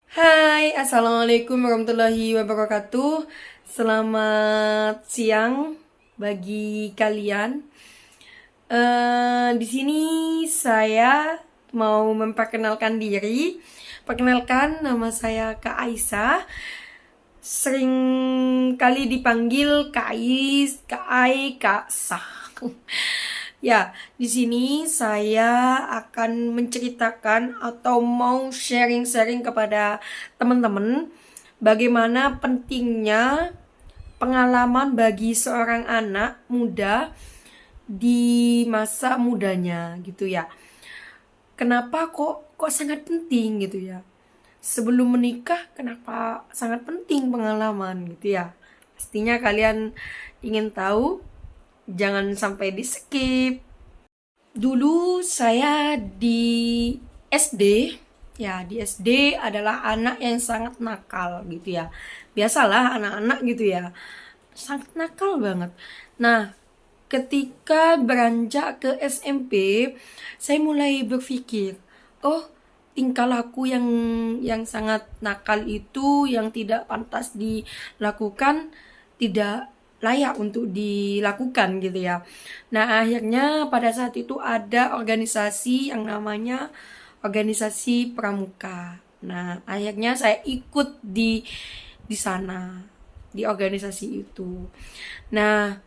Hai, Assalamualaikum warahmatullahi wabarakatuh. Selamat siang bagi kalian. Di sini saya mau memperkenalkan diri. Perkenalkan, nama saya Kak Aisyah. Sering kali dipanggil Kak Ais, Kak Ai, Kak Sah. Ya, di sini saya akan menceritakan atau mau sharing-sharing kepada teman-teman bagaimana pentingnya pengalaman bagi seorang anak muda di masa mudanya gitu ya. Kenapa kok sangat penting gitu ya? Sebelum menikah kenapa sangat penting pengalaman gitu ya? Pastinya kalian ingin tahu, jangan sampai di skip. Dulu saya di SD, ya di SD adalah anak yang sangat nakal gitu ya. Biasalah anak-anak gitu ya, sangat nakal banget. Nah, ketika beranjak ke SMP, saya mulai berpikir, oh tingkah laku yang sangat nakal itu yang tidak pantas dilakukan tidak layak untuk dilakukan gitu ya. Nah, akhirnya pada saat itu ada organisasi yang namanya organisasi pramuka. Nah, akhirnya saya ikut di sana, di organisasi itu. Nah,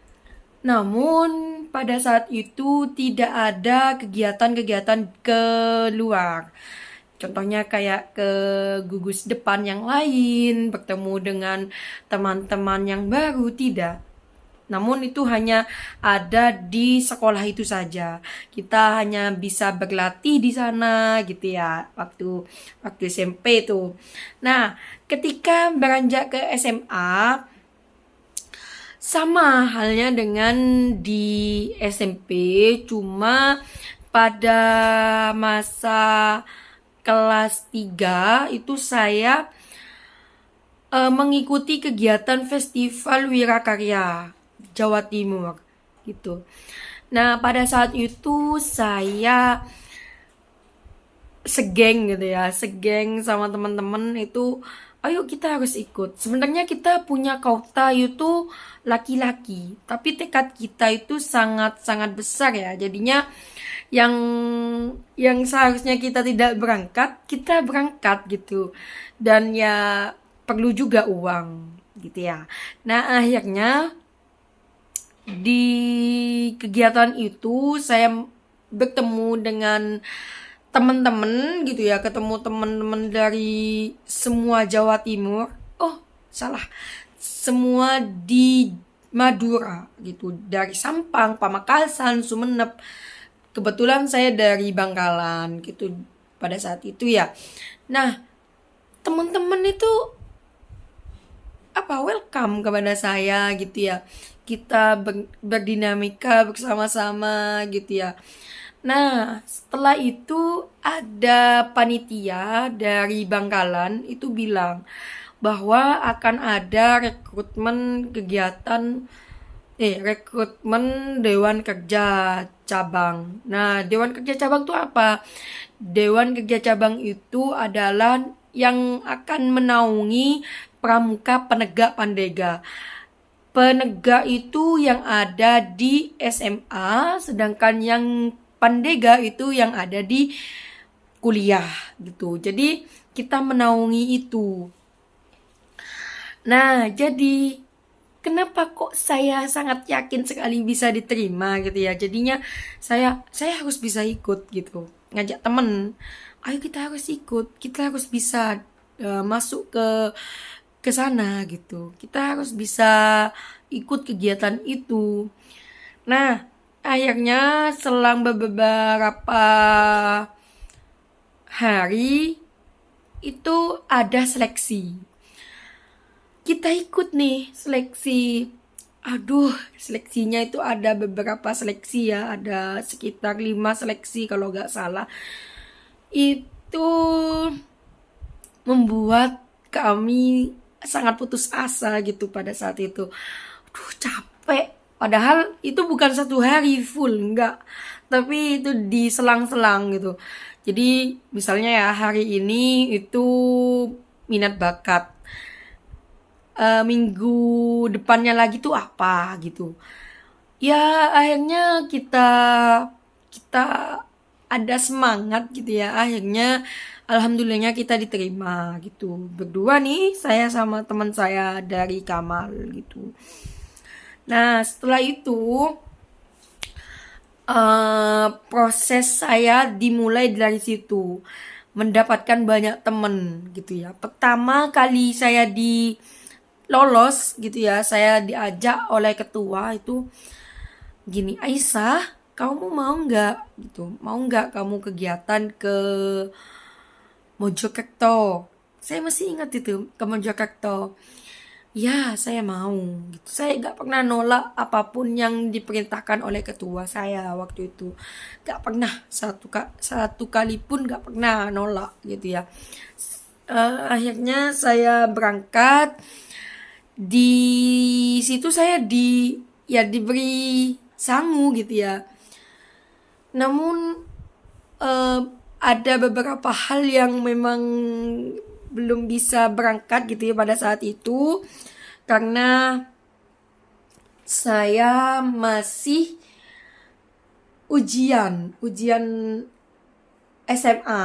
namun pada saat itu tidak ada kegiatan-kegiatan keluar. Contohnya kayak ke gugus depan yang lain, bertemu dengan teman-teman yang baru, tidak. Namun itu hanya ada di sekolah itu saja. Kita hanya bisa berlatih di sana gitu ya, waktu waktu SMP itu. Nah, ketika beranjak ke SMA, sama halnya dengan di SMP, cuma pada masa kelas 3 itu saya mengikuti kegiatan Festival Wirakarya Jawa Timur gitu. Nah, pada saat itu saya segeng gitu ya, segeng sama teman-teman itu, ayo kita harus ikut. Sebenarnya kita punya kota itu laki-laki, tapi tekad kita itu sangat-sangat besar ya. Jadinya yang yang seharusnya kita tidak berangkat, kita berangkat gitu. Dan ya perlu juga uang gitu ya. Nah, akhirnya di kegiatan itu saya bertemu dengan teman-teman gitu ya, ketemu teman-teman dari semua Jawa Timur. Oh, salah. Semua di Madura gitu, dari Sampang, Pamekasan, Sumeneb. Kebetulan saya dari Bangkalan gitu pada saat itu ya. Nah, teman-teman itu welcome kepada saya gitu ya. Kita berdinamika bersama-sama gitu ya. Nah, setelah itu ada panitia dari Bangkalan itu bilang bahwa akan ada rekrutmen Dewan Kerja Cabang. Nah, Dewan Kerja Cabang itu apa? Dewan Kerja Cabang itu adalah yang akan menaungi pramuka penegak pandega. Penegak itu yang ada di SMA, sedangkan yang pandega itu yang ada di kuliah gitu. Jadi kita menaungi itu. Nah, jadi kenapa kok saya sangat yakin sekali bisa diterima gitu ya. Jadinya saya harus bisa ikut gitu. Ngajak temen, ayo kita harus ikut, kita harus bisa masuk ke sana gitu. Kita harus bisa ikut kegiatan itu. Nah, akhirnya selang beberapa hari itu ada seleksi. Kita ikut nih seleksi. Aduh, seleksinya itu ada beberapa seleksi ya, ada sekitar 5 seleksi kalau nggak salah. Itu membuat kami sangat putus asa gitu pada saat itu. Aduh, capek. Padahal itu bukan satu hari full, enggak. Tapi itu diselang-selang gitu. Jadi misalnya ya hari ini itu minat bakat. Minggu depannya lagi tuh apa gitu. Ya akhirnya kita ada semangat gitu ya. Akhirnya alhamdulillahnya kita diterima gitu. Berdua nih, saya sama teman saya dari Kamal gitu. Nah, setelah itu proses saya dimulai dari situ, mendapatkan banyak temen gitu ya. Pertama kali saya di lolos gitu ya, saya diajak oleh ketua itu gini, Aisyah, kamu mau nggak gitu, mau nggak kamu kegiatan ke Mojokerto? Saya masih ingat itu, ke Mojokerto. Ya, saya mau gitu. Saya nggak pernah nolak apapun yang diperintahkan oleh ketua saya waktu itu. Nggak pernah satu kali pun nggak pernah nolak gitu ya. Akhirnya saya berangkat. Di situ saya diberi sangu gitu ya. Namun ada beberapa hal yang memang belum bisa berangkat gitu ya pada saat itu, karena saya masih ujian SMA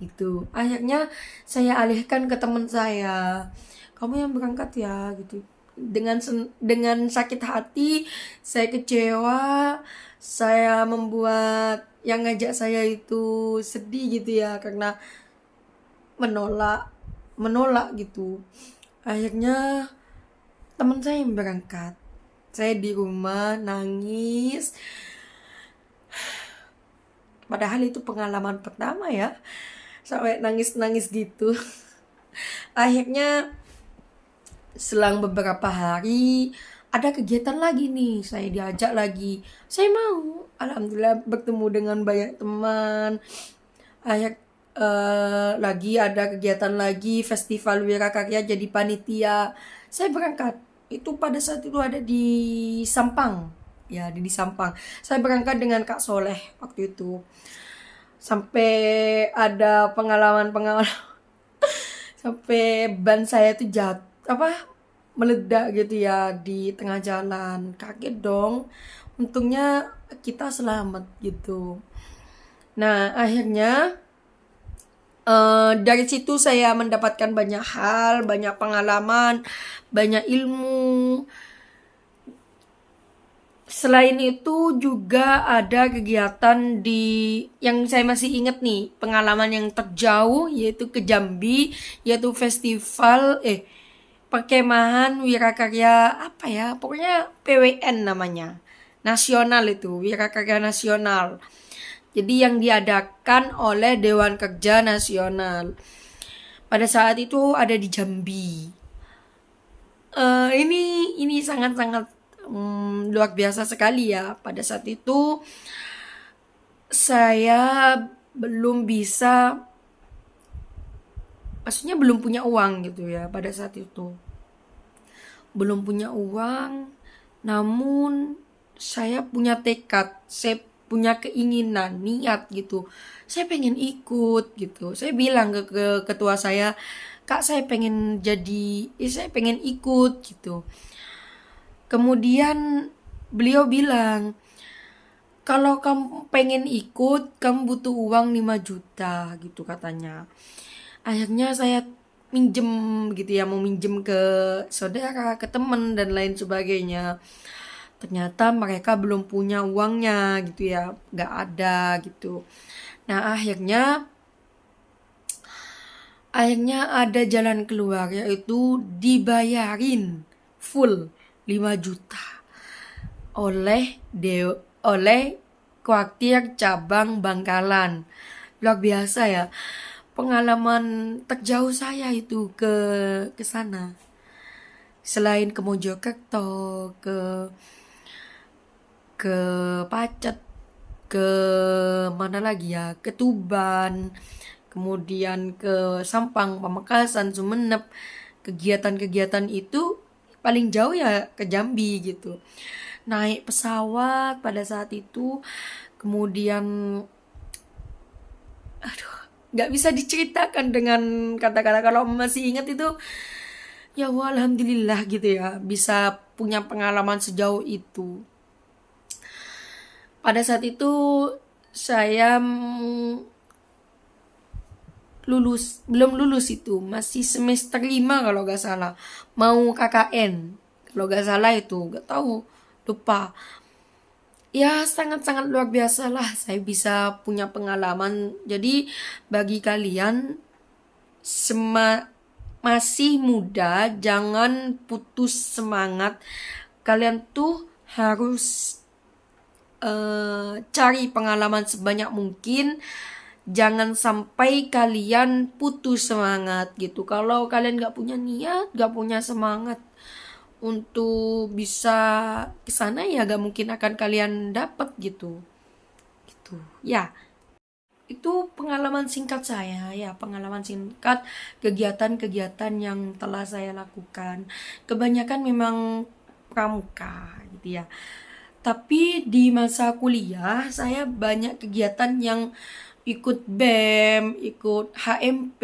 gitu. Akhirnya saya alihkan ke teman saya, kamu yang berangkat ya gitu. Dengan sakit hati, saya kecewa, saya membuat yang ngajak saya itu sedih gitu ya, karena menolak gitu. Akhirnya teman saya yang berangkat, saya di rumah nangis, padahal itu pengalaman pertama ya, sampai nangis-nangis gitu. Akhirnya selang beberapa hari ada kegiatan lagi nih, saya diajak lagi, saya mau, alhamdulillah bertemu dengan banyak teman. Lagi ada kegiatan lagi, festival Wirakarya, jadi panitia, saya berangkat. Itu pada saat itu ada di Sampang ya, di Sampang. Saya berangkat dengan Kak Soleh waktu itu, sampai ada pengalaman sampai ban saya tuh meledak gitu ya di tengah jalan. Kaget dong, untungnya kita selamat gitu. Nah akhirnya dari situ saya mendapatkan banyak hal, banyak pengalaman, banyak ilmu. Selain itu juga ada kegiatan yang saya masih ingat nih, pengalaman yang terjauh yaitu ke Jambi, yaitu festival perkemahan Wirakarya apa ya, pokoknya PWN namanya. Nasional itu, Wirakarya Nasional. Jadi yang diadakan oleh Dewan Kerja Nasional. Pada saat itu ada di Jambi. Ini sangat-sangat luar biasa sekali ya. Pada saat itu saya belum bisa, maksudnya belum punya uang gitu ya pada saat itu. Belum punya uang, namun saya punya tekad, saya punya keinginan, niat gitu. Saya pengen ikut gitu. Saya bilang ke ketua saya, Kak saya pengen saya pengen ikut gitu. Kemudian beliau bilang, kalau kamu pengen ikut, kamu butuh uang 5 juta gitu katanya. Akhirnya saya minjem gitu ya, mau minjem ke saudara, ke teman dan lain sebagainya. Ternyata mereka belum punya uangnya gitu ya, nggak ada gitu. Nah akhirnya ada jalan keluar, yaitu dibayarin full 5 juta oleh kuartir cabang Bangkalan. Luar biasa ya, pengalaman terjauh saya itu ke sana. Selain ke Mojokerto, ke Pacet, ke mana lagi ya, ke Tuban, kemudian ke Sampang, Pamekasan, Sumenep. Kegiatan-kegiatan itu paling jauh ya ke Jambi gitu. Naik pesawat pada saat itu, kemudian nggak bisa diceritakan dengan kata-kata. Kalau masih ingat itu, ya Allah, alhamdulillah gitu ya, bisa punya pengalaman sejauh itu. Pada saat itu saya belum lulus itu, masih semester 5 kalau gak salah, mau KKN kalau gak salah, itu gak tahu, lupa. Ya sangat-sangat luar biasa lah saya bisa punya pengalaman. Jadi bagi kalian masih muda, jangan putus semangat. Kalian tuh harus cari pengalaman sebanyak mungkin. Jangan sampai kalian putus semangat gitu. Kalau kalian gak punya niat, gak punya semangat untuk bisa ke sana, ya gak mungkin akan kalian dapat gitu. Gitu. Ya, itu pengalaman singkat saya ya, pengalaman singkat kegiatan-kegiatan yang telah saya lakukan. Kebanyakan memang pramuka gitu ya. Tapi di masa kuliah saya banyak kegiatan yang ikut BEM, ikut HMP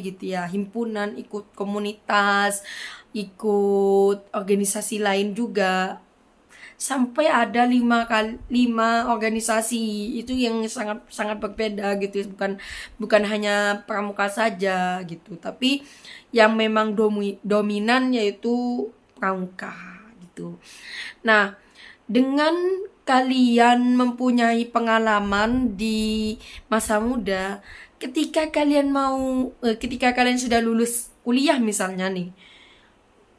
gitu ya, himpunan, ikut komunitas, ikut organisasi lain juga. Sampai ada 5 organisasi itu yang sangat sangat berbeda gitu, bukan hanya pramuka saja gitu, tapi yang memang dominan yaitu pramuka gitu. Nah, dengan kalian mempunyai pengalaman di masa muda, ketika kalian sudah lulus kuliah misalnya nih,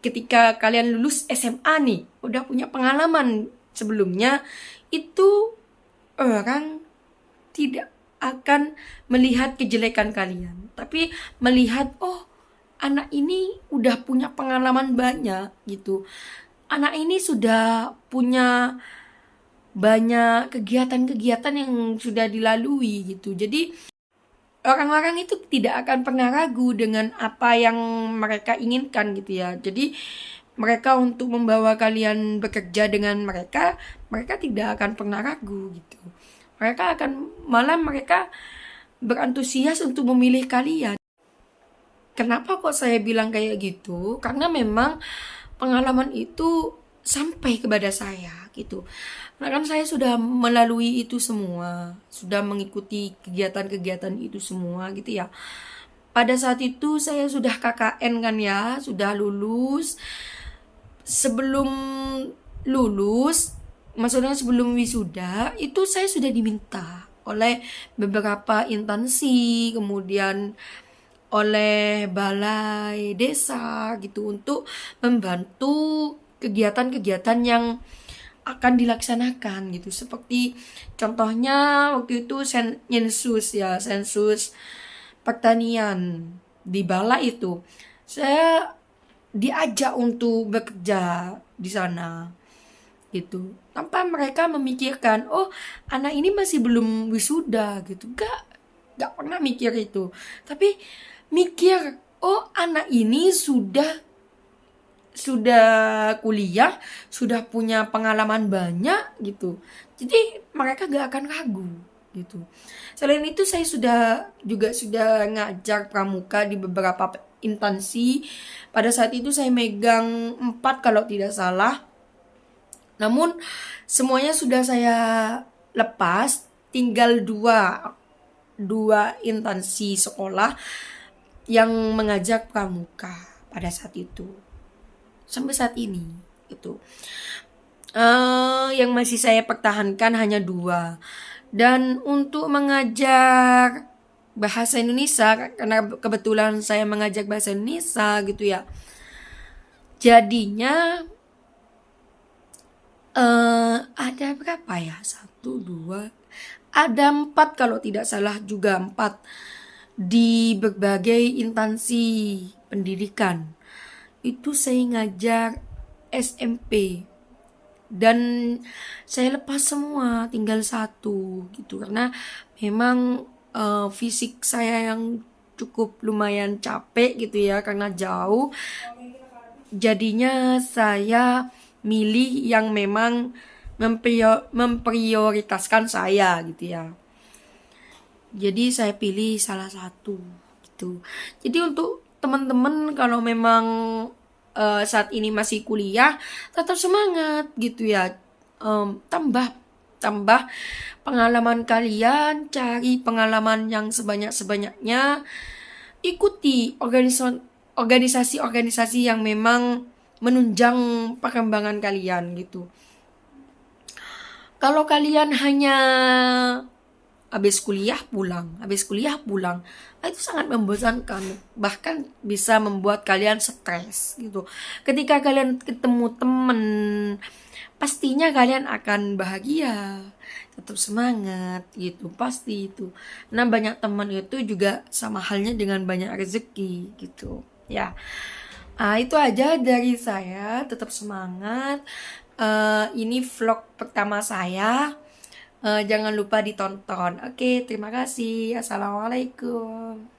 ketika kalian lulus SMA nih, udah punya pengalaman sebelumnya, itu orang tidak akan melihat kejelekan kalian, tapi melihat, oh, anak ini udah punya pengalaman banyak gitu. Anak ini sudah punya banyak kegiatan-kegiatan yang sudah dilalui gitu. Jadi orang-orang itu tidak akan pernah ragu dengan apa yang mereka inginkan gitu ya. Jadi mereka untuk membawa kalian bekerja dengan mereka tidak akan pernah ragu gitu. Mereka berantusias untuk memilih kalian. Kenapa kok saya bilang kayak gitu? Karena memang pengalaman itu sampai kepada saya gitu. Nah, kan saya sudah melalui itu semua, sudah mengikuti kegiatan-kegiatan itu semua gitu ya. Pada saat itu saya sudah KKN kan ya, sudah lulus. Sebelum lulus, maksudnya sebelum wisuda, itu saya sudah diminta oleh beberapa instansi, kemudian oleh balai desa gitu, untuk membantu kegiatan-kegiatan yang akan dilaksanakan gitu. Seperti contohnya waktu itu sensus pertanian di balai itu. Saya diajak untuk bekerja di sana gitu. Tanpa mereka memikirkan, oh, anak ini masih belum wisuda gitu. Gak pernah mikir itu. Tapi mikir, oh, anak ini sudah kuliah, sudah punya pengalaman banyak gitu. Jadi mereka gak akan ragu gitu. Selain itu saya sudah ngajar pramuka di beberapa instansi. Pada saat itu saya megang 4 kalau tidak salah. Namun semuanya sudah saya lepas, tinggal dua instansi sekolah yang mengajak pramuka pada saat itu. Sampai saat ini itu yang masih saya pertahankan hanya 2. Dan untuk mengajar bahasa Indonesia, karena kebetulan saya mengajak bahasa Indonesia gitu ya, jadinya ada berapa ya, 1, 2, ada 4 kalau tidak salah, juga 4 di berbagai instansi pendidikan. Itu saya ngajar SMP dan saya lepas semua, tinggal 1 gitu, karena memang fisik saya yang cukup lumayan capek gitu ya, karena jauh. Jadinya saya milih yang memang memprioritaskan saya gitu ya. Jadi saya pilih salah satu gitu. Jadi untuk teman-teman kalau memang saat ini masih kuliah, tetap semangat gitu ya. Tambah tambah pengalaman kalian, cari pengalaman yang sebanyak-banyaknya, ikuti organisasi-organisasi yang memang menunjang perkembangan kalian gitu. Kalau kalian hanya habis kuliah pulang, itu sangat membosankan, bahkan bisa membuat kalian stres gitu. Ketika kalian ketemu temen, pastinya kalian akan bahagia, tetap semangat gitu, pasti itu. Nah, banyak teman itu juga sama halnya dengan banyak rezeki gitu ya. Itu aja dari saya, tetap semangat. Ini vlog pertama saya. Jangan lupa ditonton. Oke, terima kasih. Assalamualaikum.